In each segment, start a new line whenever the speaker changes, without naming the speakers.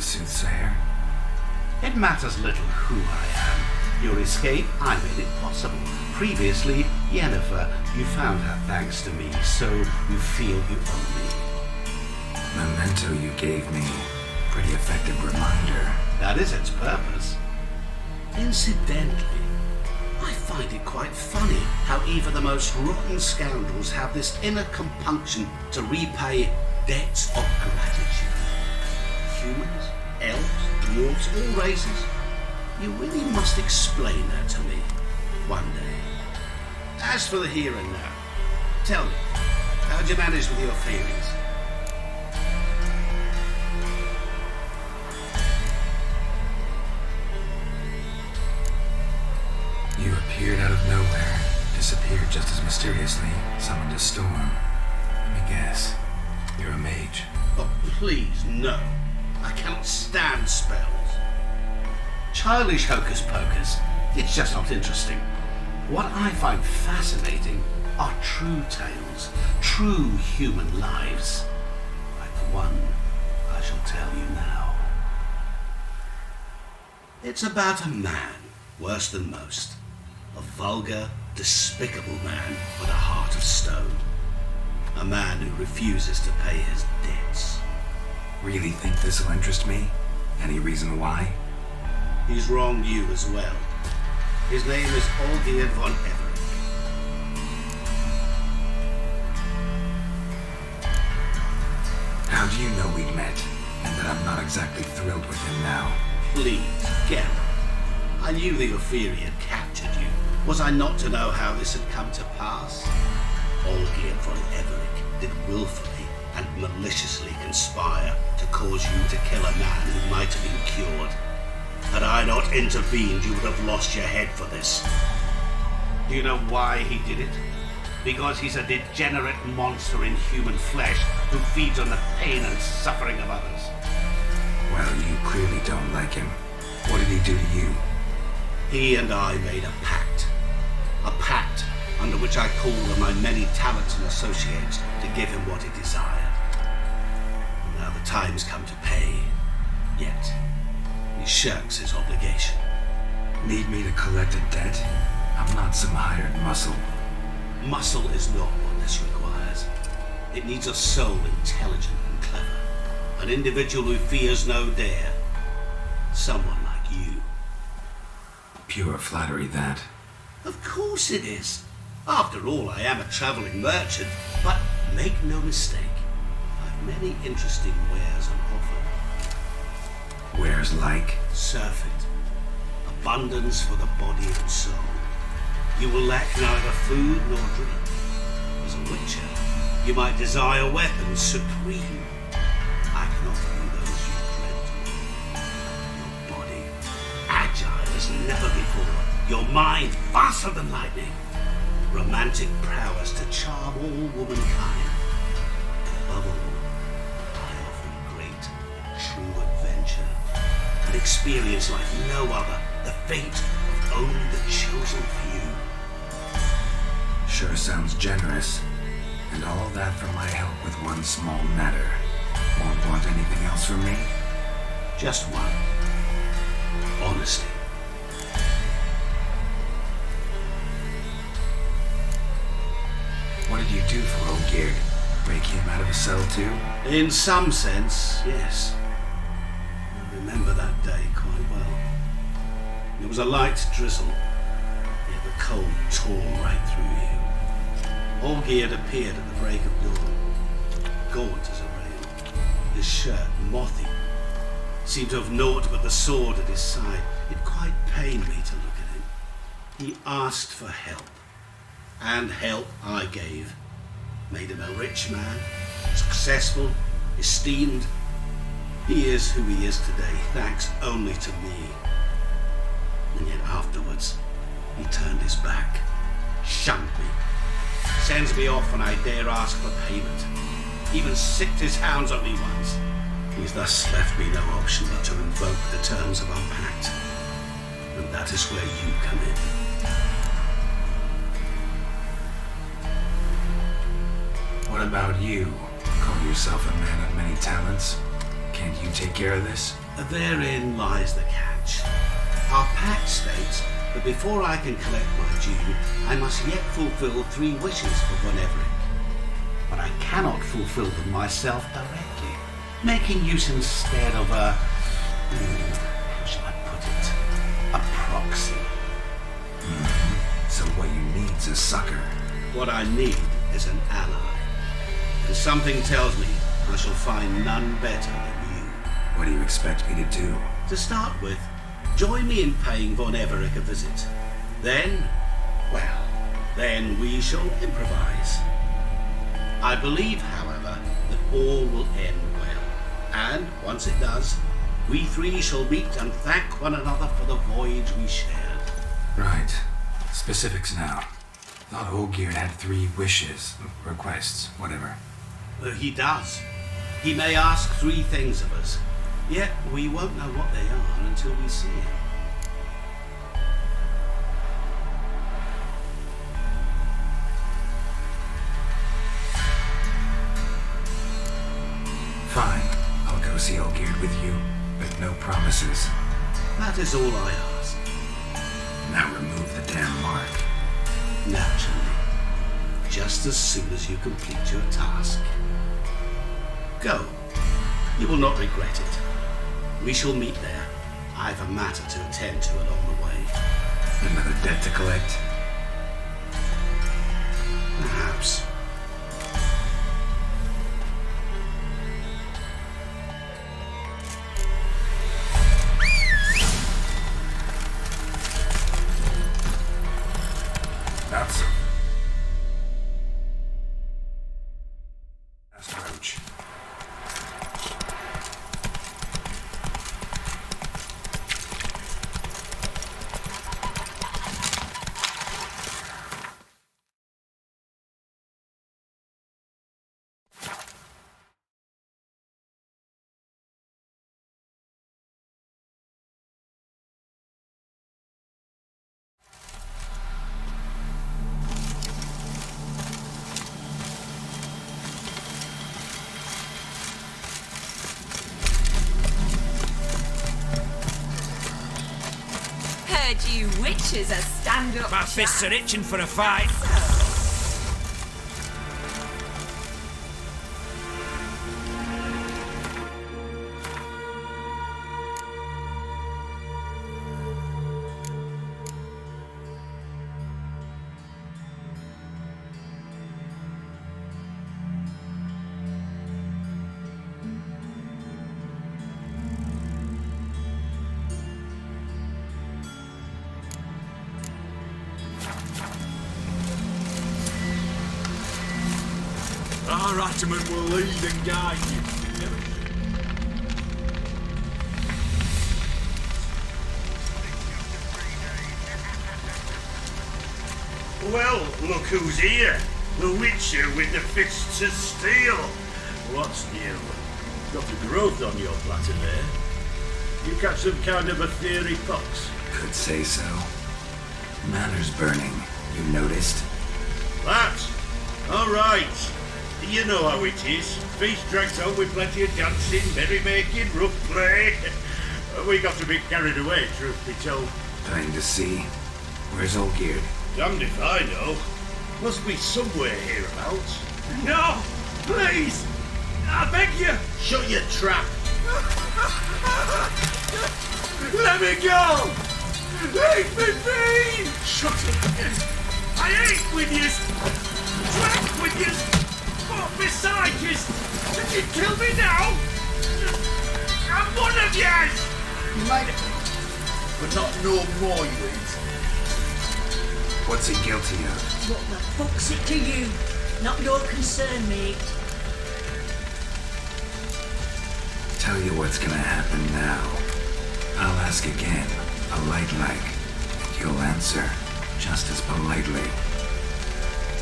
soothsayer?
It matters little who I am. Your escape, I made it possible. Previously, Yennefer, you found her thanks to me, so you feel you owe me.
Memento you gave me. Pretty effective reminder.
That is its purpose. Incidentally, I find it quite funny how even the most rotten scoundrels have this inner compunction to repay debts of gratitude. Humans, elves, dwarves, all races. You really must explain that to me one day. As for the here and now, tell me, how'd you manage with your feelings?
You appeared out of nowhere, disappeared just as mysteriously, summoned a storm. Let me guess, you're a mage.
Oh, please, no. I cannot stand spells. Childish hocus pocus. It's just not interesting. What I find fascinating are true tales, true human lives. Like the one I shall tell you now. It's about a man, worse than most. A vulgar, despicable man with a heart of stone. A man who refuses to pay his debts.
Really think this'll interest me? Any reason why?
He's wronged you as well. His name is Olgierd von Everett.
How do you know we'd met, and that I'm not exactly thrilled with him now?
Please, Geralt. I knew the Ophiria had captured you. Was I not to know how this had come to pass? Olgierd von Everett did willfully and maliciously conspire to cause you to kill a man who might have been cured. Had I not intervened, you would have lost your head for this. Do you know why he did it? Because he's a degenerate monster in human flesh who feeds on the pain and suffering of others.
Well, you clearly don't like him. What did he do to you?
He and I made a pact. A pact under which I called on my many talents and associates to give him what he desired. And now the time's come to pay. Yet, he shirks his obligation.
Need me to collect a debt? I'm not some hired muscle.
Muscle is not what this requires. It needs a soul intelligent and clever. An individual who fears no dare. Someone like you.
Pure flattery, that.
Of course it is. After all, I am a traveling merchant, but make no mistake, I've many interesting wares on offer.
Wares like?
Surfeit. Abundance for the body and soul. You will lack neither food nor drink. As a witcher, you might desire weapons supreme. I can offer you those you dreamt. Your body, agile as never before. Your mind, faster than lightning. Romantic prowess to charm all womankind. Above all, I offer you great, true adventure. An experience like no other. The fate of only the chosen few.
Sure sounds generous. And all that for my help with one small matter. Won't want anything else from me?
Just one. Honesty.
What did you do for Olgierd? Break him out of a cell too?
In some sense, yes. I remember that day quite well. It was a light drizzle, yet the cold tore right through you. Olgierd appeared at the break of dawn, gaunt as a rail, his shirt mothy, seemed to have naught but the sword at his side. It quite pained me to look at him. He asked for help. And help I gave. Made him a rich man, successful, esteemed. He is who he is today, thanks only to me. And yet afterwards, he turned his back, shunned me, sends me off when I dare ask for payment, even sicked his hounds on me once. He's thus left me no option but to invoke the terms of our pact. And that is where you come in.
What about you? Call yourself a man of many talents? Can't you take care of this?
Therein lies the catch. Our pact states that before I can collect my due, I must yet fulfill 3 wishes for Von Everett. But I cannot fulfill them myself directly, making use instead of a... how shall I put it? A proxy.
So what you need's a sucker.
What I need is an ally. And something tells me I shall find none better than you.
What do you expect me to do?
To start with, join me in paying Von Everett a visit. Then, well, then we shall improvise. I believe, however, that all will end well. And, once it does, we 3 shall meet and thank one another for the voyage we shared.
Right. Specifics now. Thought Olgierd had 3 wishes, requests, whatever.
He does. He may ask 3 things of us, yet we won't know what they are until we see him.
Fine. I'll go see Olgierd with you, but no promises.
That is all I ask.
Now remove the damn mark.
Naturally. Just as soon as you complete your task. Go. You will not regret it. We shall meet there. I've a matter to attend to along the way.
Another debt to collect?
Perhaps.
That's roach.
Heard you witches are stand-up.
My fists are itching for a fight. Our Ataman will lead and guide you.
Well, look who's here. The Witcher with the fists of steel. What's new? Got a growth on your platter there. You catch some kind of a theory pox?
Could say so. Manor's burning. You noticed?
That? All right. You know how it is. Feast dragged on with plenty of dancing, merrymaking, rough play. We got a bit carried away, truth be told.
Plain to see. Where's Olgierd?
Damned if I know. Must be somewhere hereabouts. No! Please! I beg you! Shut your trap! Let me go! Leave me be! Shut it! I ain't with yous! Drank with yous! But besides yous! Did you kill me now? I'm one of yous!
You might have, but not no more, you ain't.
What's he guilty of?
What the fuck's it to you? Not your concern, mate.
Tell you what's gonna happen now. I'll ask again, polite like, and you'll answer just as politely.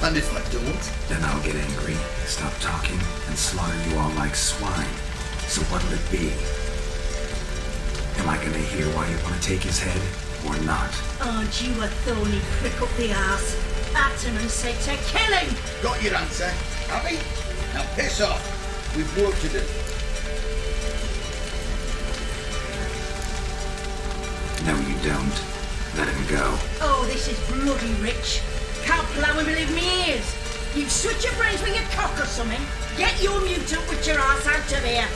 And if I don't?
Then I'll get angry, stop talking, and slaughter you all like swine. So what'll it be? Am I gonna hear why you want to take his head, or not?
Aren't you a thorny prick up the arse? Ataman said to kill him!
Got your answer, have we? Now piss off. We've work to do.
don't. Let him go.
Oh, this is bloody rich. Can't plough and believe me ears. You switch your brains with your cock or something. Get your mutant with your ass out of here.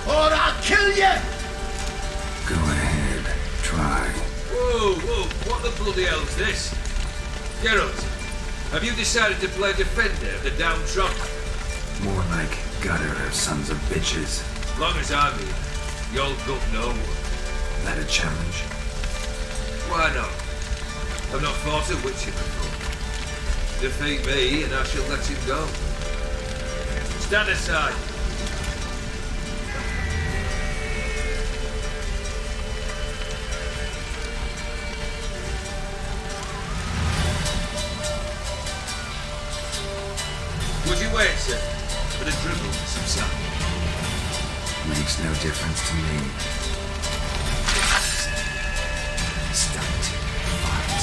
Or
I'll kill you!
go ahead, try.
Whoa, whoa, what the bloody hell's this? Geralt, have you decided to play defender of the downtrodden?
More like gutter of sons of bitches.
Long as I'm here, you'll go nowhere.
That a challenge?
Why not? I've not fought a witcher before. Defeat me and I shall let him go. Stand aside. Would you wait, sir, for the dribble to subside?
Makes no difference to me. Start. Fight.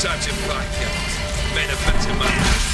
Time to fight, Geralt. Men are better man.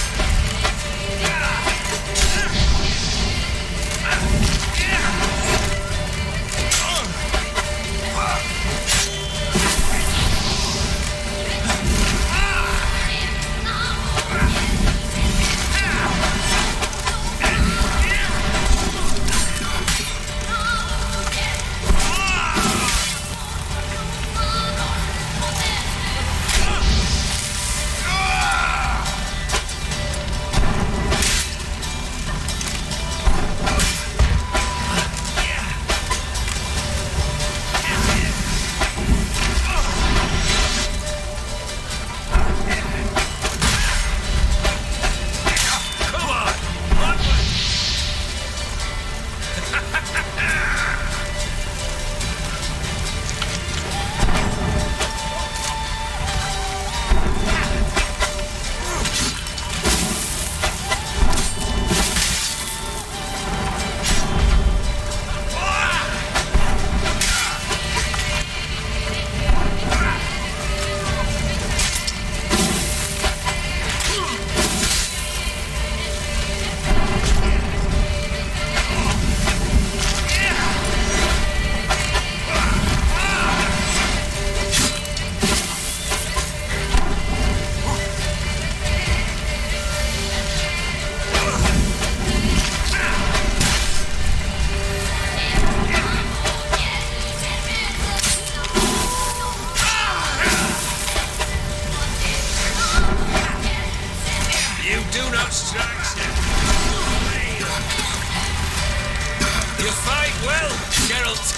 You fight well, Geralt.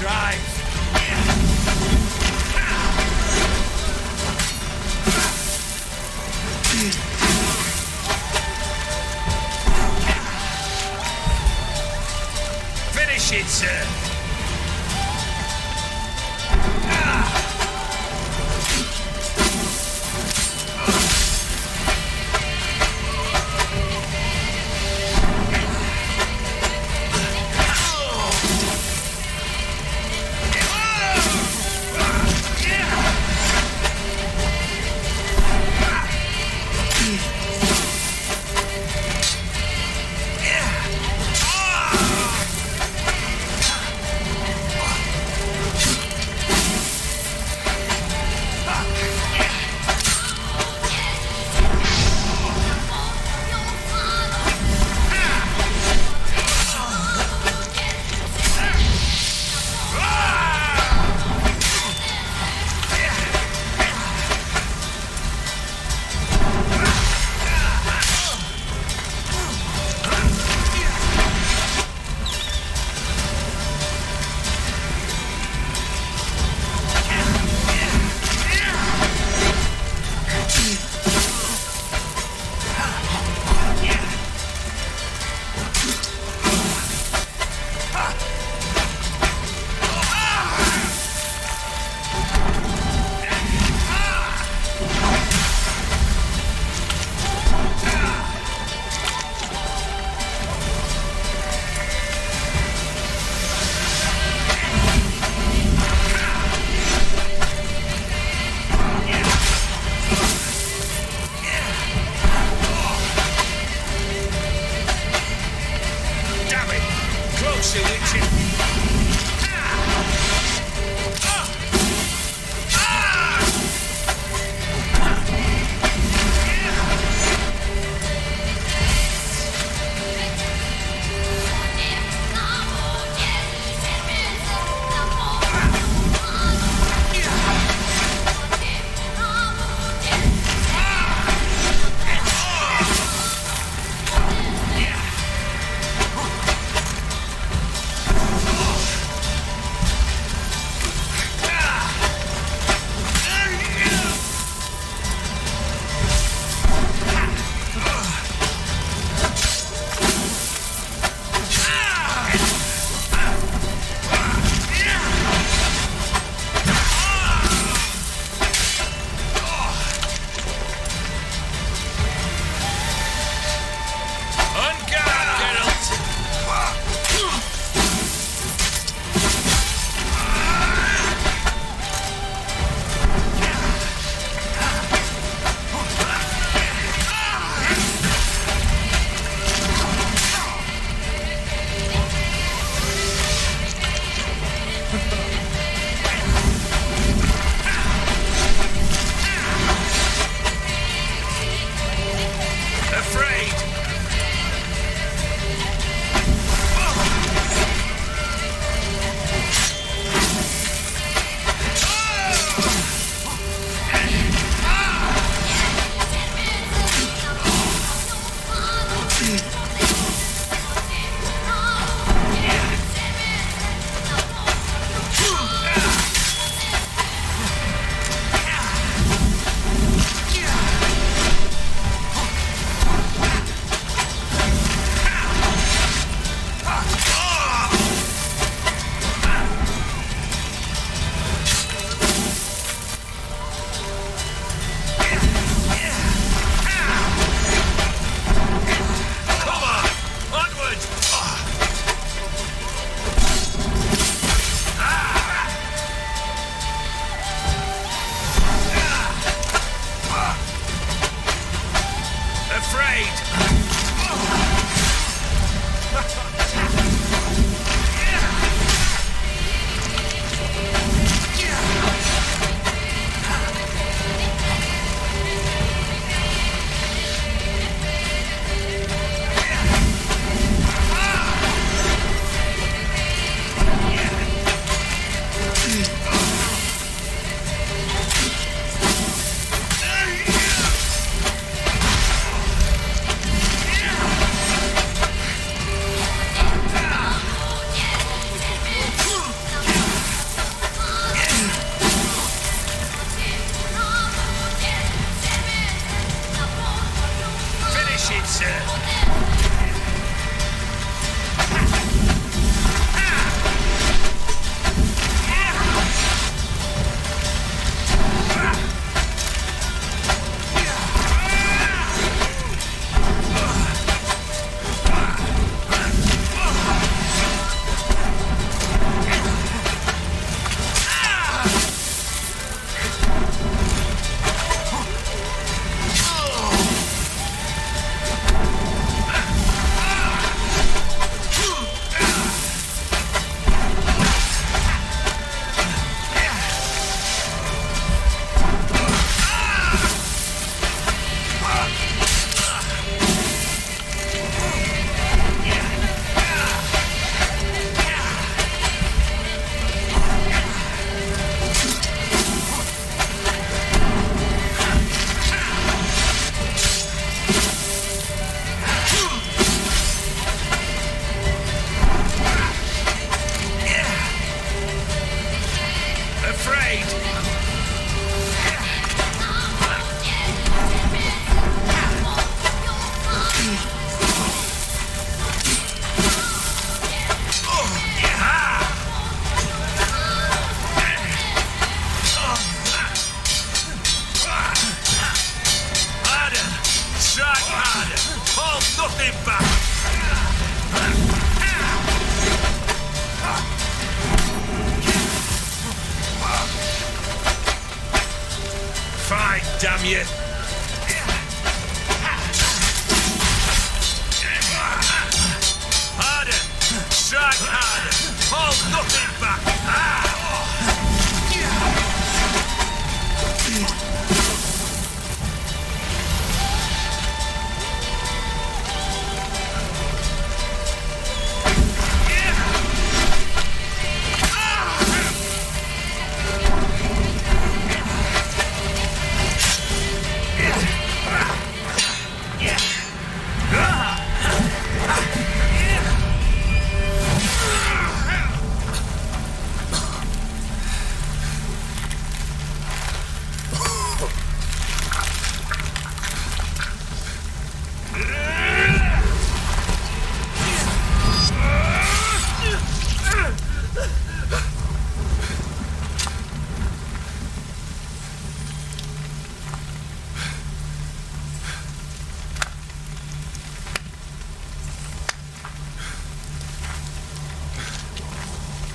drive. Finish it, sir.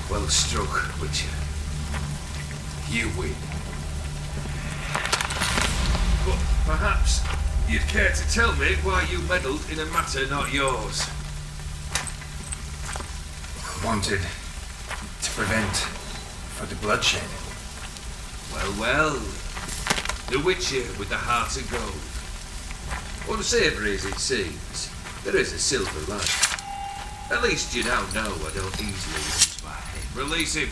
Well struck, Witcher. You win. But perhaps you'd care to tell me why you meddled in a matter not yours.
Wanted to prevent further bloodshed.
Well. The Witcher with the heart of gold. Unsavoury as it seems, there is a silver lining. At least you now know I don't easily lose my head. Release him!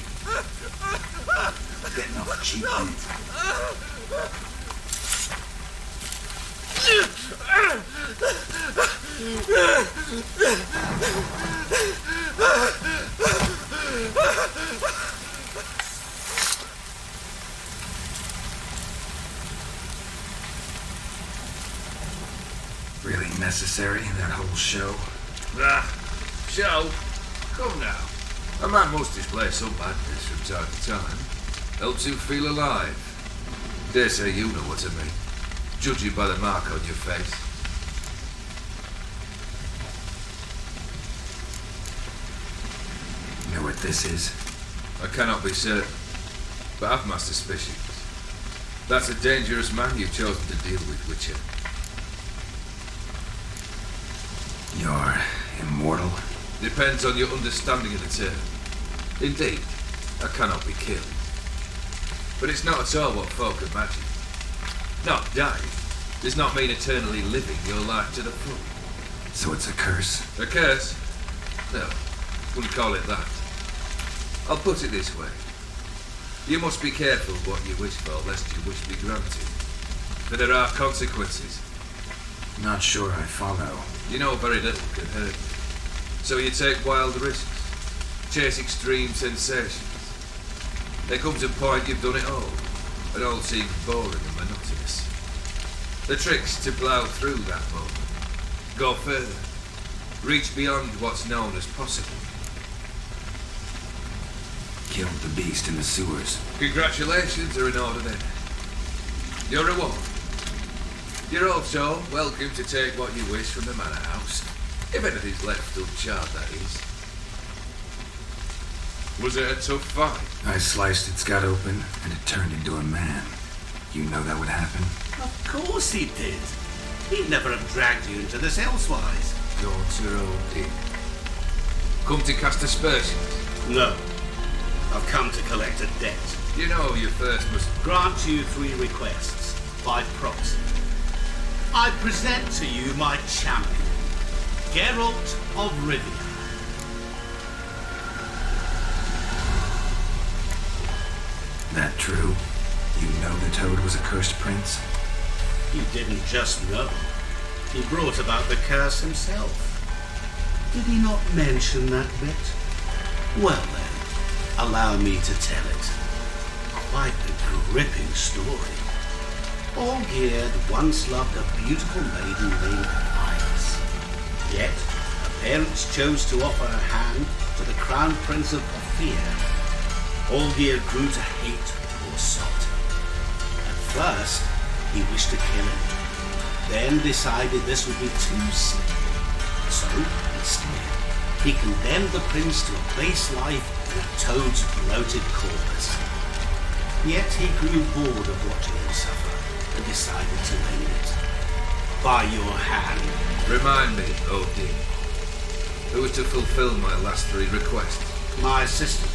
Getting off cheap, mate. Really necessary, that whole show?
Show? Come now. A man must display some madness from time to time. Helps him feel alive. Dare say you know what I mean. Judging by the mark on your face.
You know what this is?
I cannot be certain, but I've my suspicions. That's a dangerous man you've chosen to deal with, Witcher.
You're immortal?
Depends on your understanding of the term. Indeed, I cannot be killed. But it's not at all what folk imagine. Not dying does not mean eternally living your life to the full.
So it's a curse?
A curse? No, wouldn't call it that. I'll put it this way. You must be careful what you wish for, lest your wish be granted. For there are consequences.
Not sure I follow.
You know very little can hurt you. So you take wild risks, chase extreme sensations. There comes a point you've done it all, and all seems boring and monotonous. The trick's to plough through that moment, go further, reach beyond what's known as possible.
Killed the beast in the sewers.
Congratulations are in order then. Your reward. You're also welcome to take what you wish from the manor house. If anything's left uncharred, that is. Was it a tough fight?
I sliced its gut open, and it turned into a man. You know that would happen?
Of course he did. He'd never have dragged you into this elsewise.
Daughter Odin. Come to cast aspersions?
No. I've come to collect a debt.
You know you first must...
Grant you 3 requests, by proxy. I present to you my champion, Geralt of Rivia.
That true? You know the Toad was a cursed prince?
He didn't just know. He brought about the curse himself. Did he not mention that bit? Well then, allow me to tell it. Quite a gripping story. Olgierd once loved a beautiful maiden named Iris. Yet, her parents chose to offer her hand to the Crown Prince of Ophir. Olgierd grew to hate poor sot. At first, he wished to kill him, then decided this would be too simple. So, instead, he condemned the prince to a base life in a toad's bloated corpus. Yet he grew bored of watching him suffer and decided to end it. By your hand.
Remind me, Odin. Who was to fulfill my last 3 requests?
My assistant,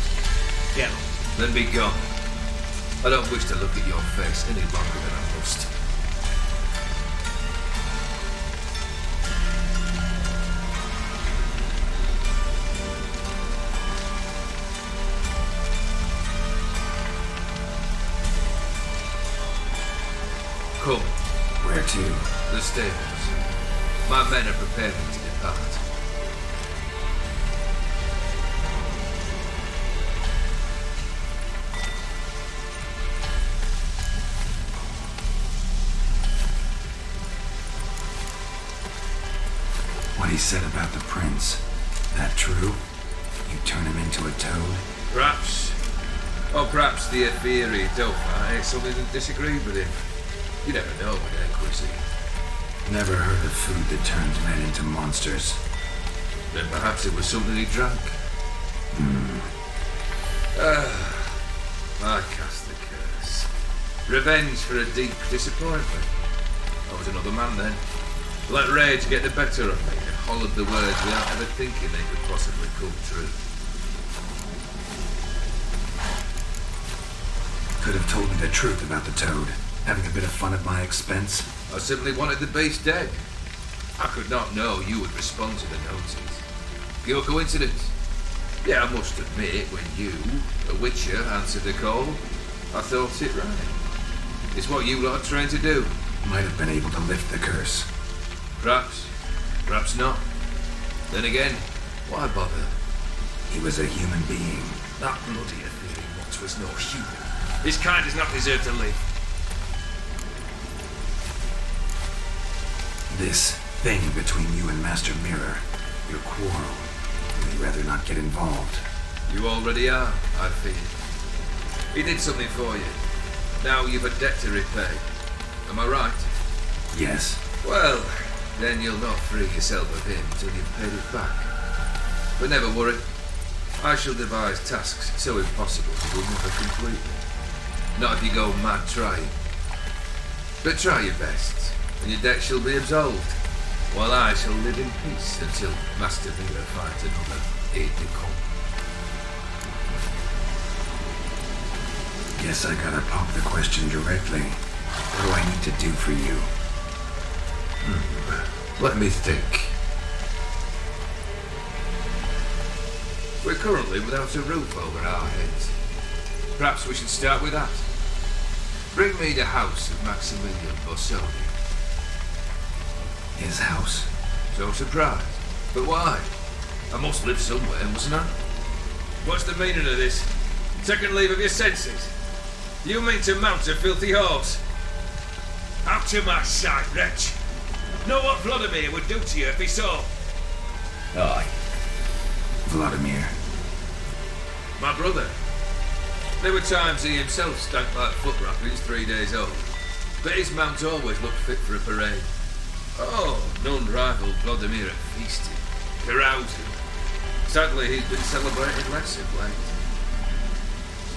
Geralt.
Then be gone. I don't wish to look at your face any longer than I must. Come.
Where to?
The stables. My men are preparing to depart.
What he said about the prince, that true? You turn him into a toad?
Perhaps. Or perhaps the Ephiri Dauphin something that disagreed with him. You never know with their cuisine.
Never heard of food that turns men into monsters.
Then perhaps it was something he drank. I cast the curse. Revenge for a deep disappointment. I was another man then. Let rage get the better of me and hollered the words without ever thinking they could possibly come true.
Could have told me the truth about the toad, having a bit of fun at my expense.
I simply wanted the beast dead. I could not know you would respond to the notice. Pure coincidence. Yeah, I must admit, when you, a witcher, answered the call, I thought it right. It's what you lot are trained to do.
Might have been able to lift the curse.
Perhaps. Perhaps not. Then again, why bother?
He was a human being.
That bloody feeling once was no human. His kind does not deserve to live.
This thing between you and Master Mirror, your quarrel, would you rather not get involved?
You already are, I fear. He did something for you. Now you've a debt to repay. Am I right?
Yes.
Well, then you'll not free yourself of him till you've paid it back. But never worry. I shall devise tasks so impossible you will never complete them. Not if you go mad trying. But try your best, and your debt shall be absolved, while I shall live in peace until Master Mirror finds another aide-de-camp.
Guess I gotta pop the question directly. What do I need to do for you?
Let me think. We're currently without a roof over our heads. Perhaps we should start with that. Bring me the house of Maximilian Bossoni.
His house?
So surprised. But why? I must live somewhere, mustn't I? What's the meaning of this? Second leave of your senses? You mean to mount a filthy horse? Out of my sight, wretch! Know what Vladimir would do to you if he saw?
Aye. Vladimir.
My brother. There were times he himself stank like foot wrappings 3 days old, but his mount always looked fit for a parade. Oh, none rivaled Vladimir at feasting, carousing. Sadly, he'd been celebrated less of late.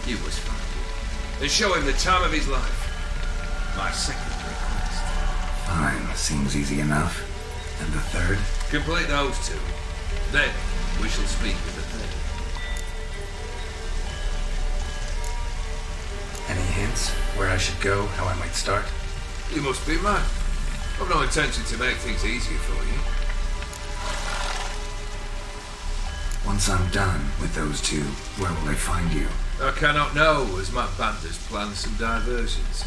You must find him, and show him the time of his life. My second request.
Fine, seems easy enough. And the third?
Complete those two. Then we shall speak with the third.
Any hints where I should go, how I might start?
You must be mad. I've no intention to make things easier for you.
Once I'm done with those two, where will I find you?
I cannot know, as my banders plan some diversions.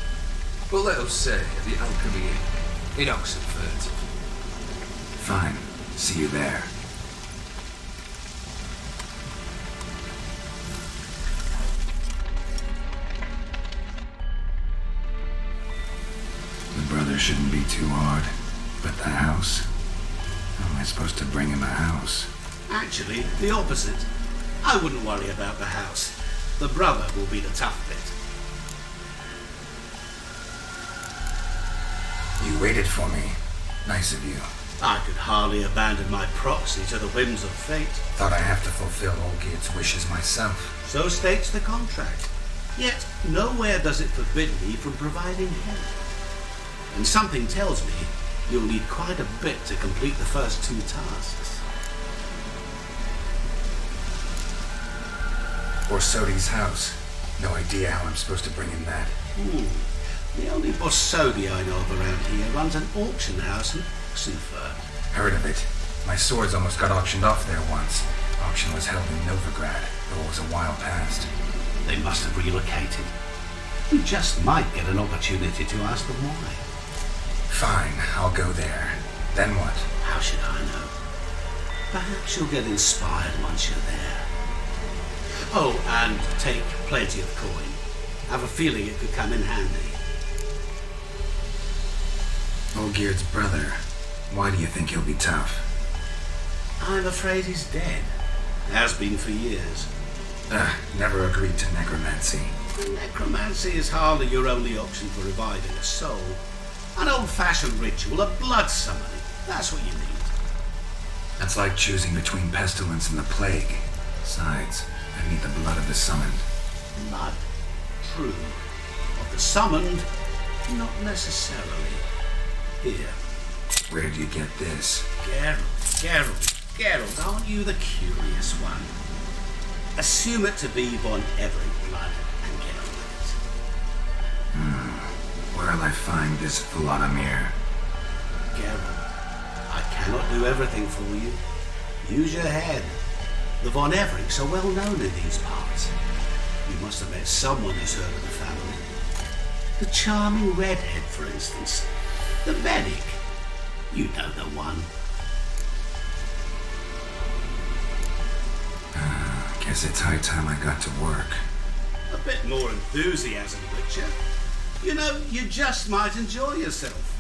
But let us say at the Alchemy Inn, in Oxenfurt.
Fine. See you there. The brother shouldn't be too hard. But the house? How am I supposed to bring him a house?
Actually, the opposite. I wouldn't worry about the house. The brother will be the tough bit.
You waited for me. Nice of you.
I could hardly abandon my proxy to the whims of fate.
Thought I have to fulfill Olgierd's wishes myself.
So states the contract. Yet, nowhere does it forbid me from providing help. And something tells me you'll need quite a bit to complete the first two tasks.
Borsodi's house. No idea how I'm supposed to bring him that.
The only Borsodi I know of around here runs an auction house in Oxenfurt.
Heard of it. My swords almost got auctioned off there once. Auction was held in Novigrad, though it was a while past.
They must have relocated. You just might get an opportunity to ask them why.
Fine, I'll go there. Then what?
How should I know? Perhaps you'll get inspired once you're there. Oh, and take plenty of coin. Have a feeling it could come in handy.
Olgierd's brother. Why do you think he'll be tough?
I'm afraid he's dead. Has been for years.
Never agreed to necromancy.
Necromancy is hardly your only option for reviving a soul. An old-fashioned ritual of blood summoning. That's what you need.
That's like choosing between pestilence and the plague. Besides, I need the blood of the summoned.
Blood. True. Of the summoned, not necessarily. Here.
Where do you get this?
Geralt, aren't you the curious one? Assume it to be Von Everett blood and get on with it.
Where'll I find this Vladimir?
Geralt, I cannot do everything for you. Use your head. The Von Evericks are well known in these parts. You must have met someone who's heard of the family. The charming redhead, for instance. The medic. You know the one.
Guess it's high time I got to work.
A bit more enthusiasm, Witcher. You know, you just might enjoy yourself.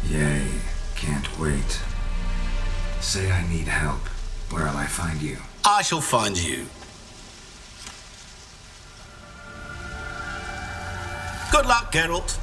Yay, can't wait. Say I need help. Where'll I find you?
I shall find you. Good luck, Geralt.